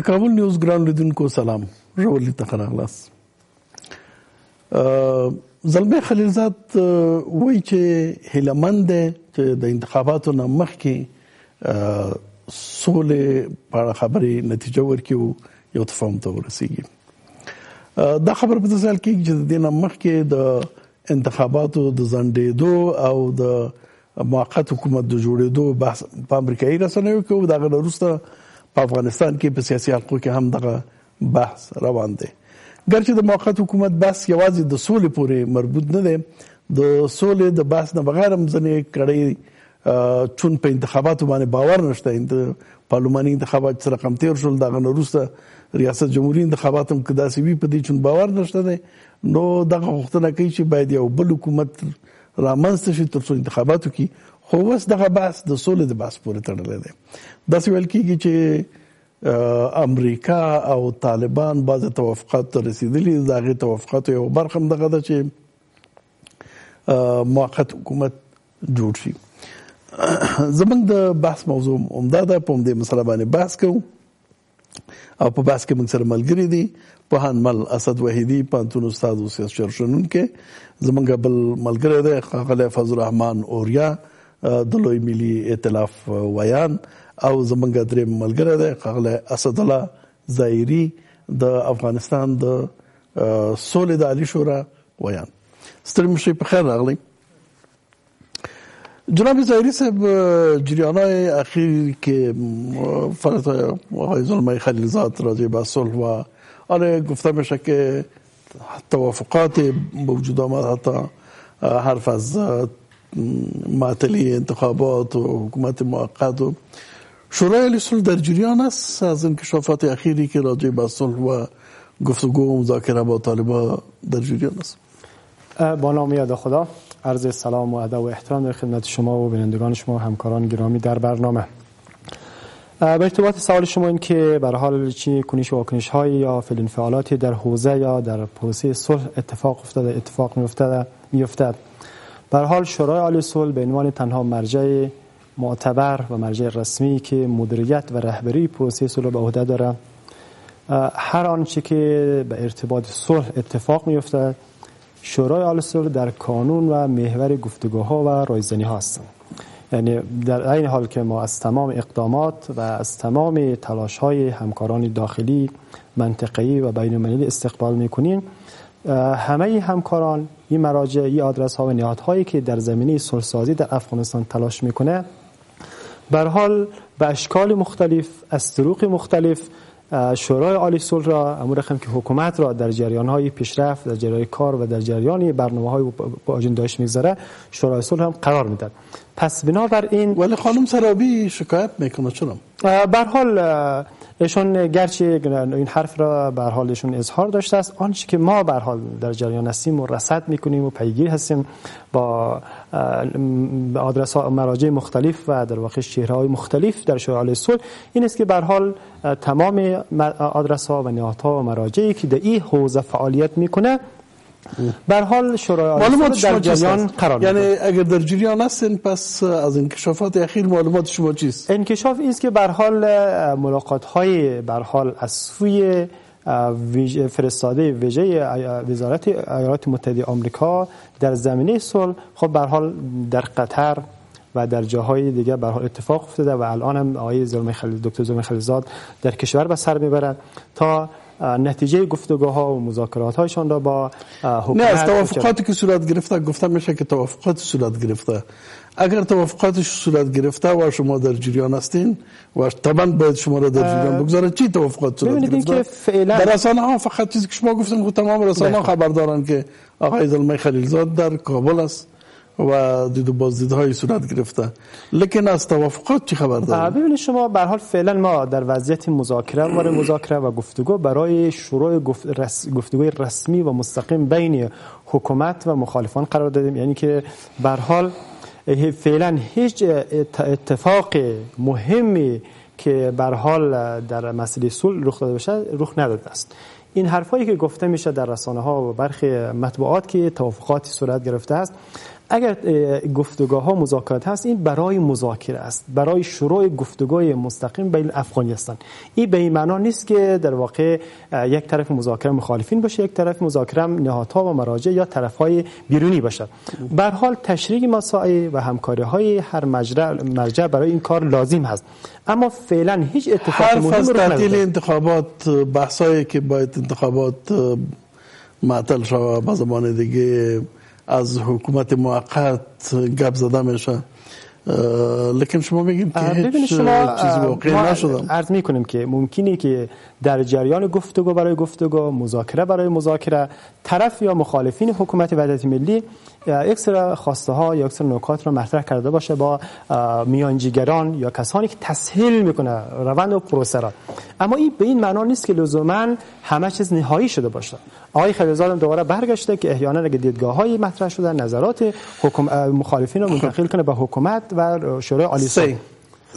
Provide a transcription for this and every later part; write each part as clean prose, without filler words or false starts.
کابل نیوز ګران لیدونکو سلام، ژورلی ته راغلاست. زلمی خلیلزاد وایي چې هیلهمند دی چې د انتخاباتو نه مخکې سولې په اړه خبرې نتیجه ورکړي او یو تفاهم ته ورسیږي. دا خبر په داسې حال کې چې د دې نه مخکې د انتخاباتو د ځنډېدو او د موقت حکومت د جوړېدو بحث په امریکایي رسنیو کې او د هغه نه وروسته په افغانستان کې په سیاسي حلقو کې هم دغه بحث روان دی. ګرچې د موقت حکومت بحث یوازې د سولې پورې مربوط نه دی، د سولې د بحث نه بغیر هم ځینې کړۍ چون په انتخاباتو باندې باور نشته، د پارلماني انتخابات چې رقم تیر شول، د هغه نه وروسته ریاست جمهوریت انتخابات هم که داسې وي په دې چون باور نشته دی، نو دغه غوښتنه کوي چې باید یو بل حکومت رامنځته شي تر څو انتخاباتو کې. خو اوس دغه بحث د سولې د بحث پورې تړلی دی. داسې ویل کېږي چې امریکا او طالبان بعض توافقات ته رسیدلي، د هغې توافقاتو یو برخه هم دغه ده چې موقت حکومت جوړ شي. زموږ د بحث موضوع همدا ده، په همدې مسله باندې بحث کوو او په بحث کې موږ سره ملګري دي پوهنمل اسد وحیدي، پوهنتون استاد او سیاست شنونکی. زموږ بل ملګری دی ښاغلی فضل الرحمن اوریا، د لوی ملي ائتلاف ویان، او زمونږ دریم ملګری دی ښاغلی اسدالله ظاهري، د افغانستان د سولې د عالي شورا ویان. ستړي مشئ، په خیر راغلی. جناب ظاهري صاحب، جریان‌های اخیر که فرات آقای زلمه خلیلزاد راجع به صلح و آره گفته میشه که توافقات به وجود آمد، حتی حرف از معطلی انتخابات و حکومت موقت و شورای عالی صلح در جریان است از انکشافات اخیری که راجع به صلح و گفتگو و مذاکره با طالبان در جریان است. با نام یاد خدا، عرض سلام و ادب و احترام در خدمت شما و بینندگان شما و همکاران گرامی در برنامه. به ارتباط سوال شما این که به هر حال چی کنش و واکنش های یا فعل انفعالاتی در حوزه یا در پروسه صلح اتفاق میافتد. به هر حال شورای عالی صلح به عنوان تنها مرجع معتبر و مرجع رسمی که مدیریت و رهبری پروسه صلح به عهده داره، هر آنچه که به ارتباط صلح اتفاق میافتد شورای عالی صلح در کانون و محور گفتگوها و رایزنی هستند. یعنی در این حال که ما از تمام اقدامات و از تمام تلاش های همکاران داخلی، منطقه‌ای و بین المللی استقبال میکنیم، همه همکاران این مراجع، این آدرس ها و نهادهایی که در زمینه صلح سازی در افغانستان تلاش میکنه، به هر حال به اشکال مختلف، از طرق مختلف شورای عالی صلح را، امور رقم که حکومت را در جریان های پیشرفت، در جریان کار و در جریان برنامه های با اجندهش میگذاره، شورای صلح هم قرار میداد. پس بنابراین ولی خانم سرابی شکایت میکنه چرا؟ به هر حال ایشون گرچه این حرف را به هر حال ایشون اظهار داشته است، آنچه که ما به هر حال در جریان هستیم و رصد میکنیم و پیگیر هستیم با آدرس ها مراجع مختلف و در واقع چهره‌های مختلف در شورای عالی صلح، این است که به هر حال تمام آدرس ها و نهادها و مراجعی که در این حوزه فعالیت میکنه به هر حال شورای عالی صلح در جریان قرار می‌گیرد. یعنی اگر در جریان هستین پس از انکشافات اخیر معلومات شما چیست؟ انکشاف این است که به هر حال ملاقات‌های به هر حال از سوی فرستاده ویژه وزارت ایالات متحده آمریکا در زمینه صلح خب به هر حال در قطر و در جاهای دیگه به هر حال اتفاق افتاده و الان هم آقای دکتر زلمه خلیلزاد در کشور به سر میبرند تا نتیجه گفتگوها و مذاکرات‌هایشان را با حکومت. نه، از توافقاتی که صورت گرفته گفته میشه که توافقات صورت گرفته. اگر توافقاتش صورت گرفته و شما در جریان هستین و طبعا باید شما را در جریان بگذاره، چی توافقات صورت گرفته؟ در رسانه ها فقط چیزی که شما گفتن که تمام رسانه ها خبر دارن که آقای زلمه خلیلزاد در کابل است و دید و بازدیدهای صورت گرفته، لیکن از توافقات چی خبر دارید؟ ببینید شما به هر حال فعلا ما در وضعیت مذاکره و گفتگو برای شروع گفتگوی رسمی و مستقیم بین حکومت و مخالفان قرار دادیم. یعنی که به هر حال فعلا هیچ اتفاق مهمی که به هر حال در مسئله صلح رخ داده باشه رخ نداده است. این حرفایی که گفته میشه در رسانه‌ها و برخی مطبوعات که توافقاتی صورت گرفته است، اگر گفتگوها مذاکرات هست، این برای مذاکره است، برای شروع گفتگوی مستقیم بین افغانستان. این به این معنا نیست که در واقع یک طرف مذاکره مخالفین باشه، یک طرف مذاکره نهادها و مراجع یا طرفهای بیرونی باشه. به هر حال تشریح مسائل و همکاری‌های هر مرجع برای این کار لازم هست، اما فعلا هیچ اتفاق مهمی رخ نداده. تعطیل انتخابات، بحثایی که باید انتخابات معطل شود، به زمان دیگه از حکومت موقت گپ زده میشه، لیکن شما میگین که هیچ چیزی واقعی نشده. عرض میکنیم که ممکنه که در جریان گفتگو برای گفتگو، مذاکره برای مذاکره، طرف یا مخالفین حکومت وحدت ملی یک سری خواسته ها یا یک سری نکات را مطرح کرده باشه با میانجیگران یا کسانی که تسهیل میکنه روند و پروسه را، اما این به این معنا نیست که لزوما همه چیز نهایی شده باشه. آقای خلیلزاده دوباره برگشته که احیانا اگه دیدگاه‌های مطرح شده، نظرات مخالفین رو منتقل کنه به حکومت و شورای عالی صلح.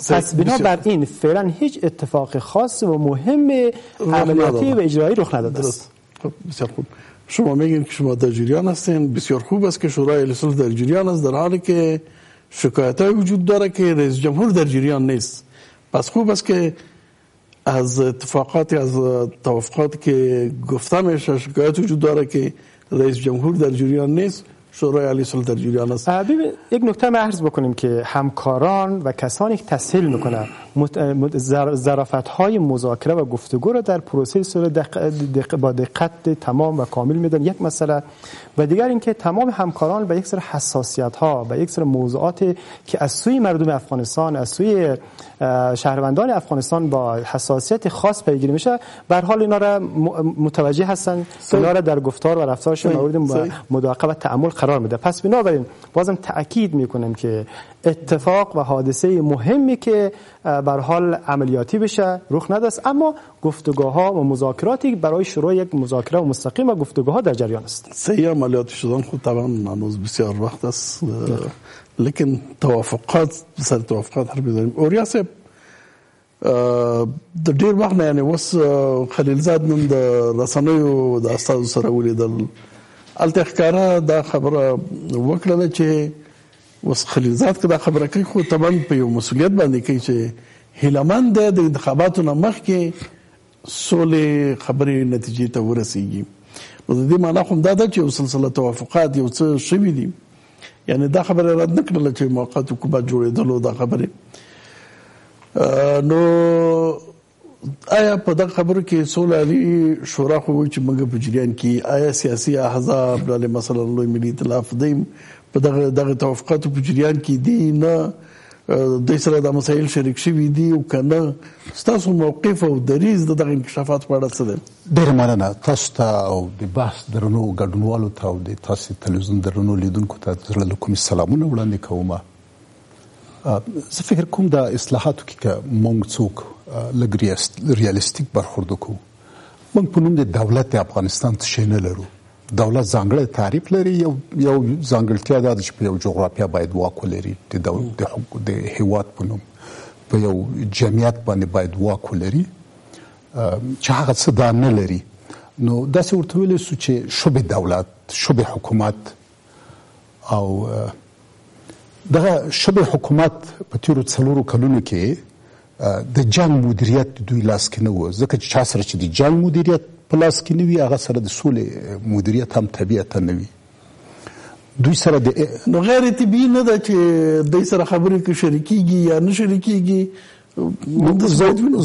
پس بنابراین فعلا هیچ اتفاق خاص و مهم عملیاتی و اجرایی رخ نداده است. بسیار خوب. شما میگین که شما در جریان هستین، بسیار خوب است که شورای عالی صلح در جریان است، در حالی که شکایت‌های وجود داره که رئیس جمهور در جریان نیست. پس خوب است که از اتفاقات، از توافقاتی که گفته میشه شکایت وجود داره که رئیس جمهور در جریان نیست، شورای عالی صلح در جریان است. یک نکته ما عرض بکنیم که همکاران و کسانی که تسهیل میکنن ظرافت‌های مذاکره و گفتگو را در پروسه با دقت تمام و کامل میدن، یک مسئله، و دیگر اینکه تمام همکاران به یک سری حساسیت‌ها و یک سری موضوعات که از سوی مردم افغانستان، از سوی شهروندان افغانستان با حساسیت خاص پیگیری میشه، به هر حال اینا را متوجه هستن، اینا را در گفتار و رفتارشون مورد مراقبه و تأمل قرار میده. پس بنابراین بازم تأکید میکنم که اتفاق و حادثه مهمی که به هر حال عملیاتی بشه رخ نداست، اما گفتگوها و مذاکراتی برای شروع یک مذاکره و مستقیم و گفتگوها در جریان است. صحیح، عملیاتی شدن خود طبعا هنوز بسیار وقت است، لیکن توافقات سر توافقات هر بداریم. اوریا صاحب د ډیر وخت نه، یعنی وس خلیلزاد نن د رسنیو د استاد سره ولیدل، الته ښکارا دا خبره وکړه چې وس خلیلزاد که دا خبره کوي خو طبعا په یو مسؤلیت باندې کوي چې هیلمن د انتخاباتو نه مخکې سولې خبرې نتیجې ته ورسیږي. نو د دې معنا خو دا ده چې یو سلسله توافقات یو څه شوي دي، یعنی دا خبره رد نه کړله چې موقت حکومت جوړېدلو دا خبرې. نو آیا په دغه خبرو کې سوله عالی شورا خو وایي چې موږ په جریان کې، آیا سیاسي احزاب لکه مثلا لوی ملي ائتلاف دی په دغه توافقاتو په جریان کې دي نه دوی سره د مسایل شریک شوي دي او که نه؟ ستاسو موقف او دریځ د دغه انکشافات په اړه څه دی؟ ډېره مننه تاسو ته او د بحث درنو ګډونوالو ته او د تاسو تلویزیون درنو لیدونکو ته د زړه له کومې سلامونه وړاندې کوم. زه فکر کوم د اصلاحاتو کې که موږ څوک لږ ریالیستیک برخورد وکړو، موږ په نوم د دولت افغانستان څه شی نه لرو. دولت ځانګړی تعریف لري، یو ځانګړتیا دا ده چې په یو جغرافیا باید واک ولري، د هیواد په نوم په یو جمعیت باندې باید واک ولري چې هغه څه دا نه لري. نو داسې ورته ویلی سو چې شبه دولت، شبه حکومت، او دغه شبه حکومت په تیرو 4 کلونو کې د جنگ مدیریت دوی لاس کې نه و، ځکه چې چا سره چې د جنگ مدیریت په لاس کې نه وي هغه سره د سولې مدیریت هم طبیعتا نه وي. دوی سره د نو غیر طبیعي نه ده چې دوی سره خبرې کې شریکېږي یا نه شریکېږي.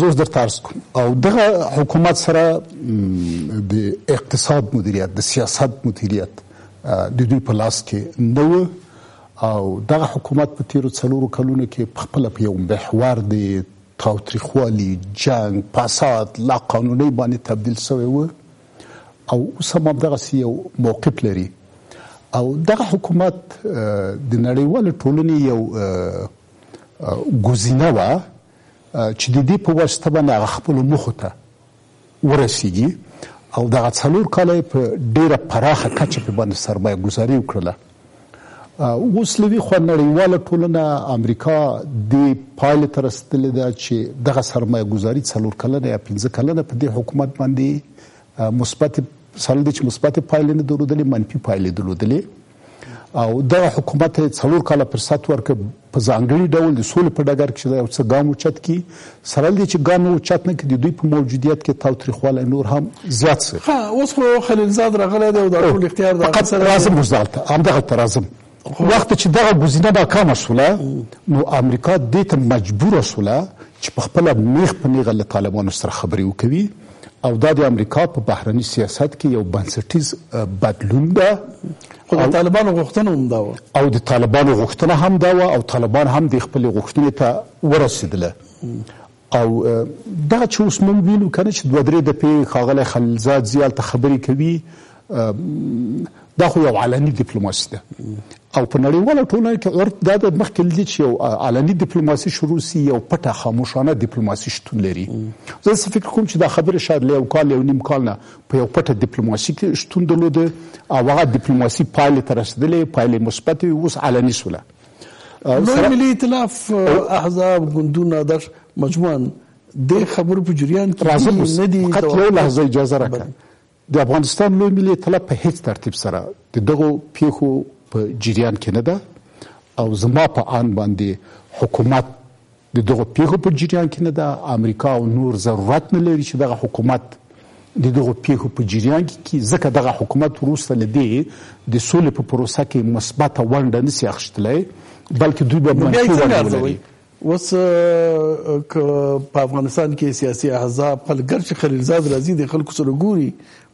زه درته عرض کوم، او دغه حکومت سره د اقتصاد مدیریت، د سیاست مدیریت د دوی په لاس کې نه و، او دغه حکومت په تیرو 4 کلونو کې خپله په یو محور د تاوتریخوالي، جنگ، فساد، لا قانوني باندې تبدیل شوی و، او اوس هم همدغسې یو موقف لري. او دغه حکومت د نړیوالې ټولنې یو ګزینه وه چې د دې په واسطه باندې هغه خپلو موخو ته ورسیږي، او دغه 4 کاله په ډېره پراخه کچه په باندې سرمایه گذاري وکړله. اوس له وی خوا نړیواله ټولنه امریکا د پایلې ته رسېدلې ده چې دغه سرمایه گذاري 4 کلنه یا 15 کلنه په دې حکومت باندې مثبت سره د مثبت پایلې نه درلودلې منفي پایلې درلودلې او دا حکومت 4 کاله فرصت ورکړ په ځانګړي ډول د سولې په ډګر کې یو څه ګام اوچت کی سره د چې ګام اوچت نه کې د دوی په موجودیت کې تاوتریخوالی نور هم زیات شي. ها اوس خو خلیلزاد راغلی دی او د ټول اختیار د فقط لازم وزالته همدغه لازم وخت چې دغه ګزینه ناکامه شوله نو امریکا دې ته مجبوره شوله چې په خپل میخ په نیغه له طالبانو سره خبرې وکوي او دا د امریکا په بهرني سیاست کې یو بنسټیز بدلون ده. خو د طالبانو غوښتنه هم دا و او د طالبانو غوښتنه هم دا و او طالبان هم د خپل غوښتنې ته ورسېدله او دغه چې اوس موږ وینو کنه چې 2-3 دفعې ښاغلی خلیلزاد زیال ته خبرې کوي دا خو یو علني ډیپلوماسي ده او په نړیواله ټولنه کې عرف دا د مخکې لیدي چې یو علني ډیپلوماسي شروع سي یو پټه خاموشانه ډیپلوماسي شتون لري. زه فکر کوم چې دا خبره شاید له یو کال یو نیم کال نه په یو پټه ډیپلوماسي کې شتون درلوده او هغه ډیپلوماسي پایلې ته رسېدلې پایلې مثبت اوس علني شوله. لوی ملي ائتلاف احزاب ګوندونه در مجموعاً د خبرو په جریان کې نه دي. فقط یو لحظه اجازه راکړه د افغانستان لوی ملي ائتلاف په هیڅ ترتیب سره د دغو پیښو په جریان کې نه ده او زما په آن باندې حکومت د دغو پیښو په جریان کې نه ده. امریکا او نور ضرورت نه لري چې دغه حکومت د دغو پیښو په جریان کې ځکه دغه حکومت وروسته له دې د سولې په پروسه کې مثبته ونډه نشي اخیستلی بلکې دوی به منفي ونډه ولري. اوس په افغانستان کې سیاسي احزاب خلګر چې خلیلزاد راځي د خلکو سره ګوري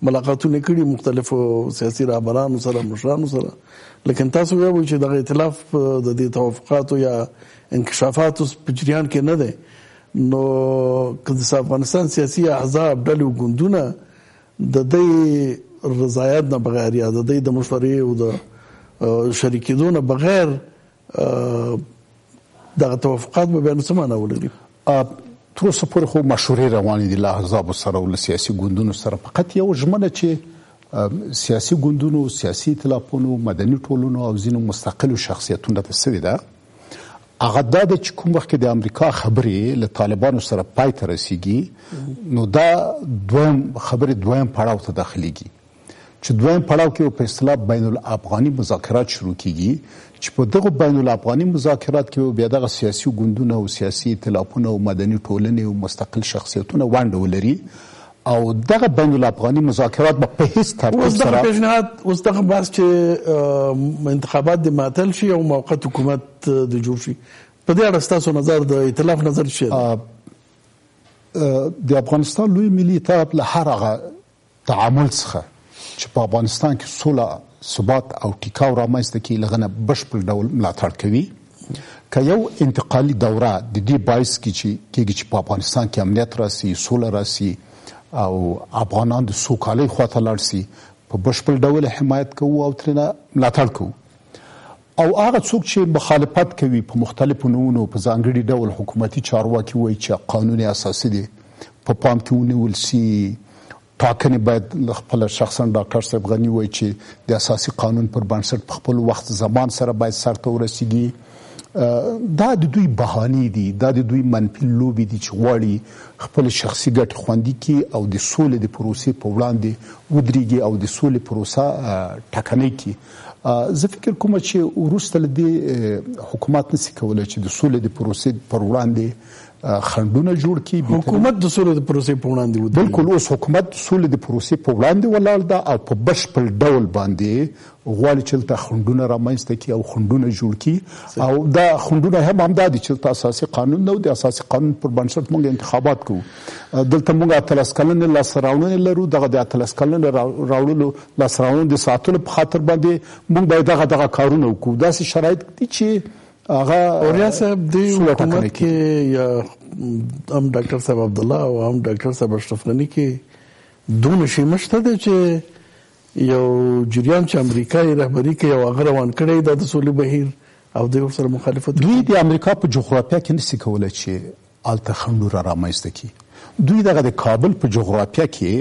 ملاقاتونه کړي مختلفو سیاسي رهبرانو سره مشرانو سره لیکن تاسو وایئ چې دغه ائتلاف د دې توافقاتو یا انکشافاتو په جریان کې نه دی نو که د افغانستان سیاسي احزاب ډلې او ګوندونه د دې رضایت نه بغیر یا د دې د مشورې او د شریکېدو نه بغیر دغه توافقات به بیا نو څه معنا ولري؟ تر اوسه پورې خو مشورې روانې دي له احزابو سره او له سیاسي ګوندونو سره فقط یو ژمنه چې سیاسي ګوندونو سیاسي ائتلافونو مدني ټولنو او ځینو مستقلو شخصیتونو ته سوي ده هغه دا ده چې کوم وخت کې د امریکا خبرې له طالبانو سره پای ته رسیږي نو دا دویم پړاو ته داخليږي چې دویم پړاو کې په اصطلاح بین الافغاني مذاکرات شروع کیږي چې په دغه بین الافغاني مذاکرات کې بیا دغه سیاسي ګوندونه او سیاسي ائتلافونه او مدني ټولنې او مستقل شخصیتونه ونډه ولري او دغه بین الافغاني مذاکرات په هیڅ ترتیب سره اوس دغه بحث چې انتخابات د معطل شي او موقت حکومت د جوړ شي په دې اړه ستاسو نظر د ائتلاف نظر شي د افغانستان لوی ملي ائتلاف له هر هغه تعامل څخه چې په افغانستان کې سوله ثبات او ټیکاو رامنځته کړي لغنه بشپړ ډول ملاتړ کوي که یو انتقالي دوره د دې باعث کېږي چې په افغانستان کې امنیت راسي سوله راسي او افغانان د سوکالۍ خواته لاړ شي په بشپړ ډول حمایت کوو او ترېنه ملاتړ کوو او هغه څوک چې مخالفت کوي په مختلفو نومونو په ځانګړي ډول حکومتي چارواکي وایي چې قانون اساسي دی په پام کې ونیول شي ټاکنې باید خپل شخصا ډاکټر صاحب غني وایي چې د اساسي قانون پر بنسټ په خپل وخت زمان سره باید سرته ورسیږي دا د دوی بهانې دي دا د دوی منفي لوبې دي چې غواړي خپل شخصي ګټې خوندي کړي او د سولې د پروسې په وړاندې ودرېږي او د سولې پروسه ټکنۍ کړي. زه فکر کوم چې وروسته له دې حکومت نشي کولی چې د سولې د پروسې پر وړاندې خنډونه جوړ کړي. حکومت د سولې د پروسې په وړاندې ودرېږي. بالکل اوس حکومت د سولې د پروسې په وړاندې ولاړ ده او په بشپړ ډول باندې غواړي چې دلته خنډونه رامنځته کړي او خنډونه جوړ کړي او دا خنډونه همدا دي چې دلته اساسي قانون نه و د اساسي قانون پر بنسټ موږ انتخابات کوو. دلته موږ 18 کلنې لاسته راوړنې لرو دغه د 18 کلنې راوړلو لاسته راوړنې د ساتلو په خاطر باندې موږ باید دغه کارونه وکړو. داسې شرایط دي چې هغه اوریا صاحب د حکومت کې یا هم ډاکټر صاحب عبد الله او هم ډاکټر صاحب اشرف غني کې دونه شی مشته ده چې یو جریان چې امریکایي رهبری کې یو هغه روان کړی د سولې بهیر او د سره مخالفت دوی د امریکا په جغرافیه کې نشي کولای چې الته خنډونه رامنځته کړي. دوی دغه د کابل په جغرافیه کې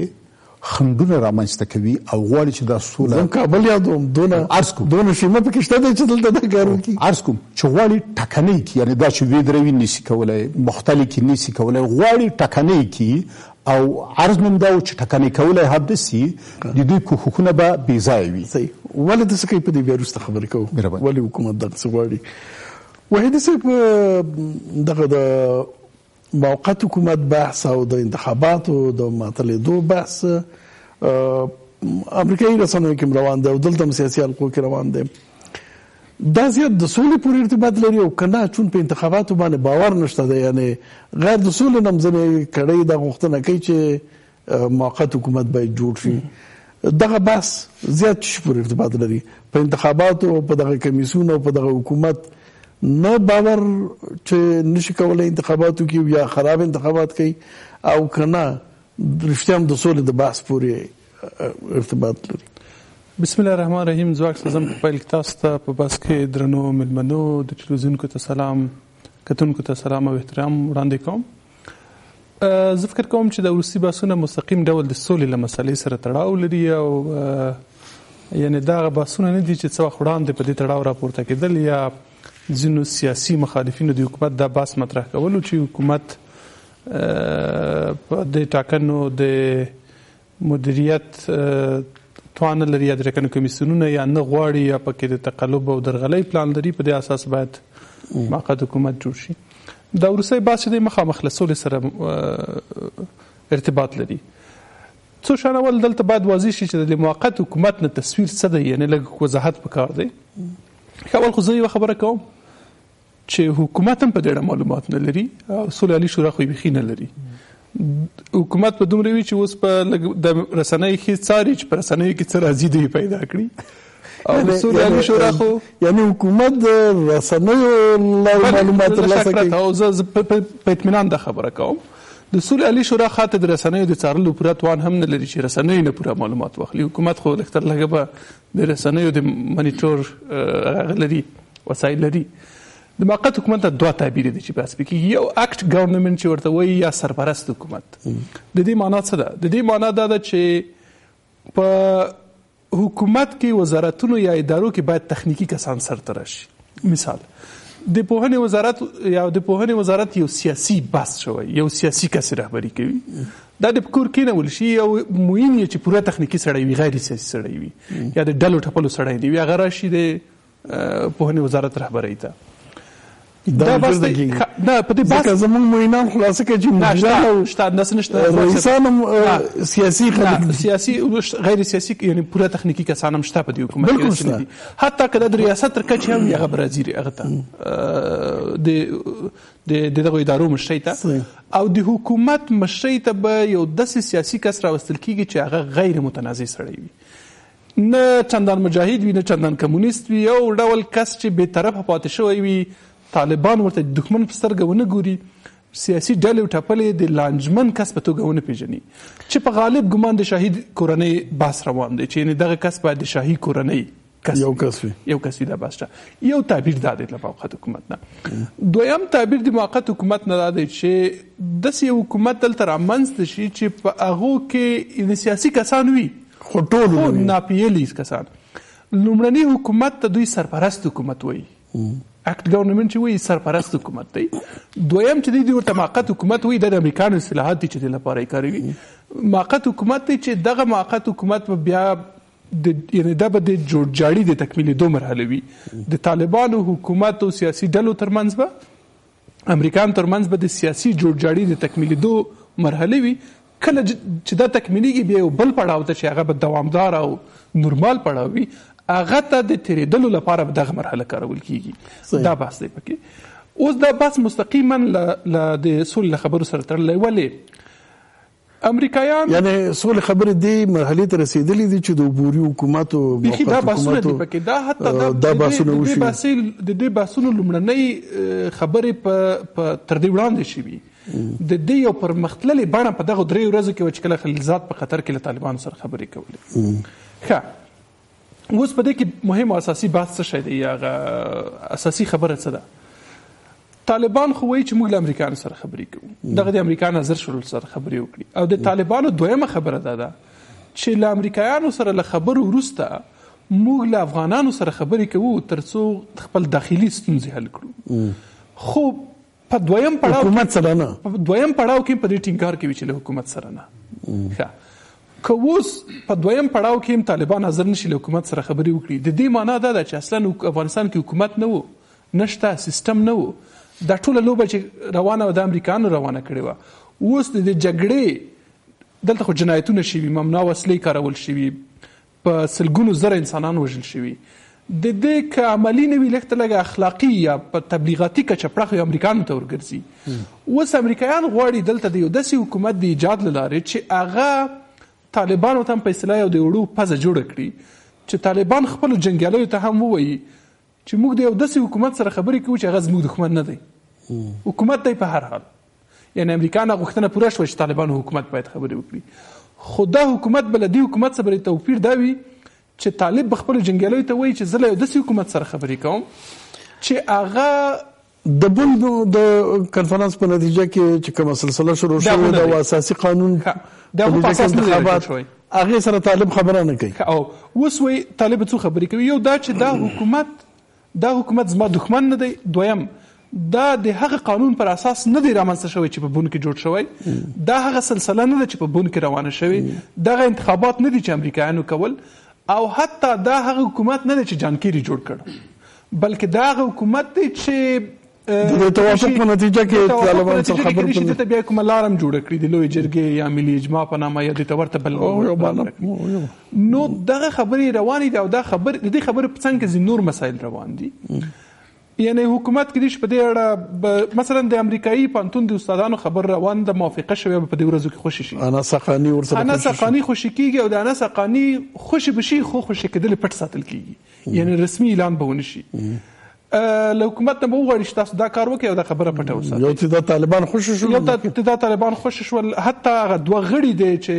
خنډونه رامنځته کوي او غواړي چې دا سوله زم کابل یادوم دونه شیمه پکې شته چې دلته دا کار وکړي. عرض کوم چې غواړي ټکنۍ کړي یعنی دا چې ویدروي نشي کولای مختلف کې نشي کولای غواړي ټکنۍ کړي او عرض مم دا چې ټکنۍ کولای هم داسي د دوی حقوقونه به بې ځایه وي. صحیح. ولې داسې کوي په دې بیا وروسته خبرې کوو ولې حکومت دغسې غواړي. وحیدي صاحب دغه د موقت حکومت بحث او د انتخاباتو د معطلېدو بحث امریکایي رسنیو کې روان دی او دلته هم سیاسي حلقو کې روان دی. دا زیات د سولې پورې ارتباط لري او که نه چون په انتخاباتو باندې باور نشته دی، یعنی غیر د سولې نه هم ځینې کړۍ دا غوښتنه کوي چې موقت حکومت باید جوړ شي. دغه بحث زیات څه پورې ارتباط لري په انتخاباتو او په دغه کمیسیون او په دغه حکومت نه باور چې نشي کولای انتخاباتو کې یا خراب انتخابات کوي او که نه رښتیا هم د سولې د بحث پورې ارتباط لري. بسم الله الرحمن الرحیم. زواک سلام په پیل کې تاسو ته په بس کې درنو ملمنو د ټلویزیونکو ته سلام، کتونکو ته سلام او احترام وړاندې کوم. زه فکر کوم چې د وروستي بحثونه مستقیم ډول د سولې له مسلې سره تړاو لري او یعنی دا بحثونه نه دي چې څه وخت وړاندې په دې تړاو راپورته کېدل یا ځینو سیاسي مخالفینو د حکومت دا بحث مطرح کولو چې حکومت په د ټاکنو د مدیریت توان لري یا د ټاکنو کمیسیونونه یا نه غواړي یا پکې د تقلب او درغلۍ پلان لري، په دې اساس باید موقت حکومت جوړ شي. دا وروستی بحث د مخامخ له سولې سره ارتباط لري. څو شان اول دلته باید واضح شي چې د موقت حکومت نه تصویر څه دی، یعنی لږ وضاحت پکار دی. اول خو زه یوه خبره کوم چې حکومت هم په دې اړه معلومات نه لري او صلح علی شورا خو یې بیخي نه لري. حکومت په دومره وي چې اوس په د رسنۍ ښې څاري چې په رسنیو کې څه راځي دوی پیدا کړي او صلح علی شورا خو یعنی حکومت د رسنیو معلومات ترلاسه کوي. او زه په اطمینان دا خبره کوم د صلح علی شورا خاطر د رسنیو د څارلو پوره توان هم نه لري چې رسنیو نه پوره معلومات واخلي. حکومت خو لږ تر لږه به د رسنیو د مانیټور لري وسایل لري. د موقت حکومت دوه تعبیر دي چې بحث پکې یو اکټ ګورنمنت چې ورته وایي یا سرپرست حکومت. د دې معنا څه ده؟ د دې معنا دا ده چې په حکومت کې وزارتونو یا ادارو کې باید تخنیکی کسان سرته راشي. مثال د پوهنې وزارت یا د پوهنې وزارت یو سیاسي بحث شوی، یو سیاسي کس رهبري کوي، دا د کور کېنول شي یو مهم چې پوره تخنیکی سړی وي، غیر سیاسي سړی وي یا د ډلو ټپلو سړی دی هغه راشي د پوهنې وزارت رهبري ته. دا بس نه په دې بحث زموږ موینان خلاصه کوي چې مجرد نشته رئیسان سیاسي خلک سیاسي غیر سیاسي یعنی پوره تخنیکی کسان هم شته په دې حکومت کې، حتی کله د ریاست تر کچې هم هغه برازیل هغه ته د دغه ادارو مشرۍ ته او د حکومت مشرۍ ته به یو داسې سیاسي کس راوستل کېږي چې هغه غیر متنازع سړی وي، نه چندان مجاهد وي نه چندان کمونیست وي، یو ډول کس چې بې طرفه پاتې شوی وي، طالبان ورته دښمن په سترګه ونه ګوري، سیاسي ډلې ټپلې د لانجمن کس په توګه ونه پیژني، چې په غالب ګمان د شاهي کورنۍ بحث روان دی چې دغه کس باید د شاهي کورنۍ یو کس وي. دا بحث یو تعبیر دا دی د موقت حکومت نه. دویم تعبیر د موقت حکومت نه دا دی چې داسې یو حکومت دلته رامنځته شي چې په هغو کې سیاسي کسان وي خو ټول ناپیلي کسان. لومړني حکومت ته دوی سرپرست حکومت وایي، اکټ ګورنمنت چې وایي سرپرست حکومت دی. دویم چې دوی ورته موقت حکومت وایي، د امریکانو اصطلاحات دي چې د لپاره یې کاروي. موقت حکومت دی چې دغه موقت حکومت بیا یعنی دا به د جوړجاړي د تکمیلېدو مرحله وي. د طالبانو حکومت او سیاسي ډلو ترمنځ به امریکان ترمنځ به د سیاسي جوړجاړي د تکمیلېدو مرحله وي. کله چې دا تکمیلېږي بیا یو بل پړاو ته چې هغه به دوامدار او نورمال پړاو وي، هغه ته د تیرېدلو لپاره به دغه مرحله کارول کېږي. دا بحث دی پکې. اوس دا بحث مستقیما د سولې خبرو سره تړلی. ولې امریکایان یعنی سولې خبرې دې مرحلې ته رسېدلې دي چې د عبوري حکومتو دا بحثونه دي پکې. دا حتی دا بحثونه وشي د دې بحثونو لومړنۍ خبرې په تر دې وړاندې شوي. د دې یو پرمختللې بڼه په دغه 3 ورځو کې چې کله خلیلزاد په خطر کې له طالبانو سره خبرې کولې. ښه اوس په دې کې مهم او اساسي بحث څه شی دی؟ هغه اساسي خبره څه ده؟ طالبان خو وایي چې موږ له امریکانو سره خبرې کوو، دغه د امریکا نظر شروع سره خبرې وکړي. او د طالبانو دویمه خبره ده چې له امریکایانو سره له خبرو وروسته موږ له افغانانو سره خبرې کوو ترڅو خپل داخلي ستونزې حل کړو. خو په دویم پړاو حکومت سره نه په دویم پړاو کې په دې ټینګار کوي چې له حکومت سره نه. که اوس په دویم پړاو کې هم طالبان حاضر نشي له حکومت سره خبرې وکړي، د دې معنا دا ده چې اصلا افغانستان کې حکومت نه وو، نشته سیستم نه وو. دا ټوله لوبه چې روانه وه د امریکایانو روانه کړې وه. اوس د جګړې دلته خو جنایتونه شوي، ممنوع وسلې کارول شوي، په سلګونو زره انسانان وژل شوي. د دې که عملي نه وي لږ لږ اخلاقي یا په تبلیغاتي کچه پړخ امریکایانو ته ورګرځي. اوس امریکایان غواړي دلته د یو داسې حکومت د ایجاد له لارې چې هغه طالبانو ته هم په اصطلاح یو د وړو پزه جوړه کړي چې طالبان خپلو جنګیالیو ته هم ووایي چې موږ د یو داسې حکومت سره خبرې کوو چې هغه زموږ دښمن نه دی، حکومت دی په هر حال. یعنې امریکایانو غوښتنه پوره شوه چې طالبانو حکومت باید خبرې وکړي. خو دا حکومت به له دې حکومت سره توپیر دا وي چې طالب به خپلو جنګیالیو ته وایي چې زه له یو داسې حکومت سره خبرې کوم چې هغه د بل د کنفرانس په نتیجه کې چې کومه سلسله شروع شوې ده او اساسي قانون دا په اساس انتخابات هغه سره طالب خبره نه کوي. او اوس وایي طالب څو خبرې کوي. یو دا چې دا حکومت زما دښمن نه دی، دویم دا د هغه قانون پر اساس نه دی رامنځته شوی چې په بون کې جوړ شوی، دا هغه سلسله نه ده چې په بون کې روانه شوی، دغه انتخابات نه دي چې امریکایانو کول، او حتی دا هغه حکومت نه دی چې جان کیری جوړ کړ، بلکې دا هغه حکومت دی چې د توافق په نتیجه کې طالبان سره خبرې کوي چې ته بیا کومه لارم جوړه کړې د لوی جرګې یا ملي اجماع په نامه یا د تورته بل نو دغه خبرې روانې دي. او دا خبر د دې خبرې په څنګ کې نور مسایل روان دي. یعنی حکومت کې دې په دې اړه مثلا د امریکایي پانتون د استادانو خبر روان د موافقه شوی په دې ورځو کې خوشی شي، انس حقانی ورسره انس حقانی خوشی کیږي او د انس حقانی خوشی بشي، خو خوشی کېدل پټ ساتل کیږي، یعنی رسمي اعلان به ونه شي. له حکومت نه به وغواړي چې تاسو دا کار وکړئ او دا خبره پټه وساتئ. یو چې دا طالبان خوشي شول، یو چې دا طالبان خوشي شول، حتی هغه دوه غړي دي چې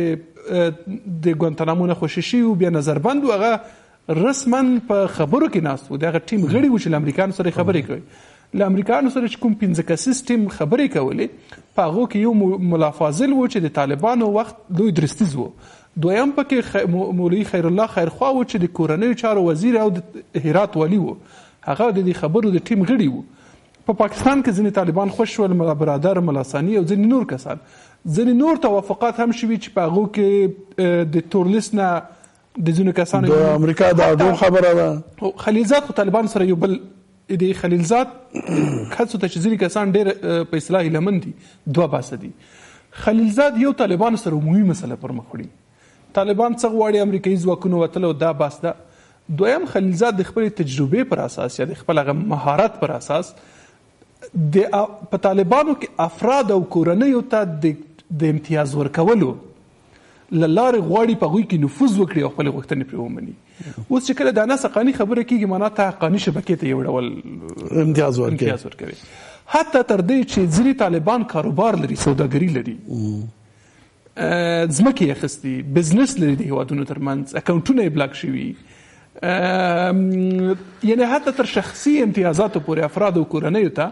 د ګوانتانامو نه خوشي شي او بیا نظربند و، هغه رسما په خبرو کې ناست و، دغه ټیم غړي و چې له امریکایانو سره خبرې کوي. له امریکایانو سره چې کوم 15 کسیز ټیم خبرې کولې، په هغو کې یو ملا فاضل و چې د طالبانو وخت لوی درستیز و، دویم پکې مولوي خیر الله خیرخوا و چې د کورنیو چارو وزیر او د هرات والی و، هغه د دې خبرو د ټیم غړي وو. په پاکستان کې ځینې طالبان خوش شول، ملا برادر، ملا ثاني او ځینې نور کسان، ځینې نور توافقات هم شوي چې په هغو کې د تورلیست نه د ځینو کسانو د امریکا د اډو خبره ده. خلیلزاد خو طالبان سره یو بل د خلیلزاد کسو ته چې ځینې کسان ډېر په اصطلاح هیلهمن دي، دوه باسه دي. خلیلزاد یو طالبانو سره عمومي مسله پر مخ وړي، طالبان څه غواړي امریکایي ځواکونو وتلو، دا باس ده. دویم خلیلزاد د خپل تجربه پر اساس یا د خپل مهارت پر اساس په طالبانو کې افراد او کورنیو ته د امتیاز ورکولو لاره غواړي، په هغوی کې نفوذ وکړي او خپل غوښتنې پرې ومني. اوس چې کله د انس حقاني خبره کېږي، معنا ته حقاني شبکې ته یو ډول امتیاز ورکوي، حتی تر دې چې ځینې طالبان کاروبار لري، سوداګري لري، ځمکې یې اخیستي، بزنس لري د هیوادونو ترمنځ، اکاونټونه یې بلاک شوي، یعنی حتی تر شخصي امتیازاتو پورې افراد او کورنیو ته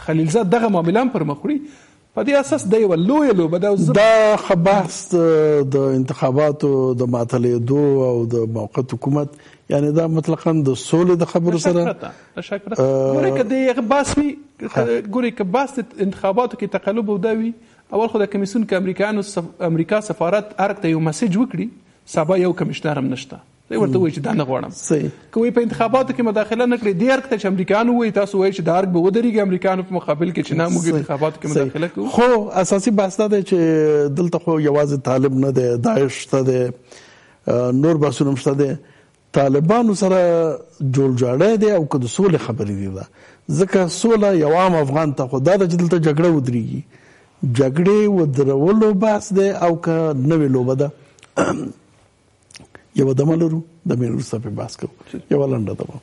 خلیلزاد دغه معاملان پر مخ وړي. په دې اساس د یو لوی لوبه دا خباس د انتخاباتو د معطلېدو او د موقت حکومت، یعنی دا مطلقاً د سولې د خبرو سره ګوري که د باس وي، ګوري که باس د انتخاباتو کې تقلب او دا وي، اول خو د کمیسیون کې امریکا سفارت ارګ ته یو میسج وکړي، سبا یو کمشنر هم نشته، زه ورته وایي چې دا نه غواړم. که وایي په انتخاباتو کې مداخله نه کړي، دې ارګ ته چې امریکایانو وایي تاسو وایي چې دا ارګ به ودرېږي امریکایانو په مقابل کې چې نه موږ انتخاباتو کې مداخله کوو. خو اساسي بحث دا دی چې دلته خو یوازې طالب نه دی، داعش شته دی، نور بحثونه هم شته دی، طالبانو سره جوړجاړی دی او که د سولې خبرې دي ده، ځکه سوله یو عام افغان ته خو دا ده چې دلته جګړه ودرېږي، جګړې ودرولو بحث دی او که نوې لوبه ده. یو دمه لرو، د مې وروسته په بحث کوو، یو لنډه دمه.